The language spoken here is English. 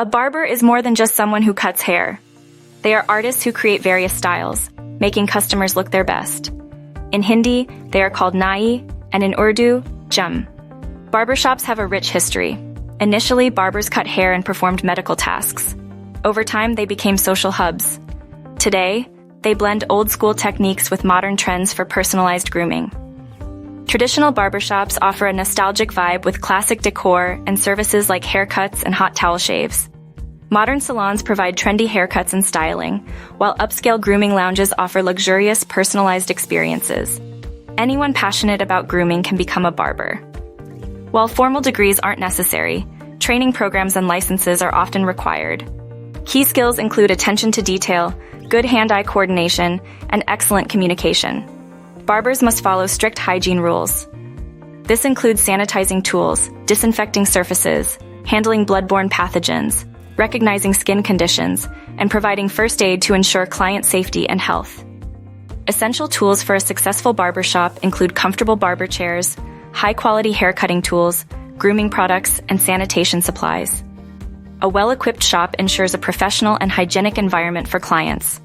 A barber is more than just someone who cuts hair. They are artists who create various styles, making customers look their best. In Hindi, they are called nai, and in Urdu, jam. Barbershops have a rich history. Initially, barbers cut hair and performed medical tasks. Over time, they became social hubs. Today, they blend old-school techniques with modern trends for personalized grooming. Traditional barbershops offer a nostalgic vibe with classic decor and services like haircuts and hot towel shaves. Modern salons provide trendy haircuts and styling, while upscale grooming lounges offer luxurious, personalized experiences. Anyone passionate about grooming can become a barber. While formal degrees aren't necessary, training programs and licenses are often required. Key skills include attention to detail, good hand-eye coordination, and excellent communication. Barbers must follow strict hygiene rules. This includes sanitizing tools, disinfecting surfaces, handling bloodborne pathogens, recognizing skin conditions, and providing first aid to ensure client safety and health. Essential tools for a successful barbershop include comfortable barber chairs, high-quality haircutting tools, grooming products, and sanitation supplies. A well-equipped shop ensures a professional and hygienic environment for clients.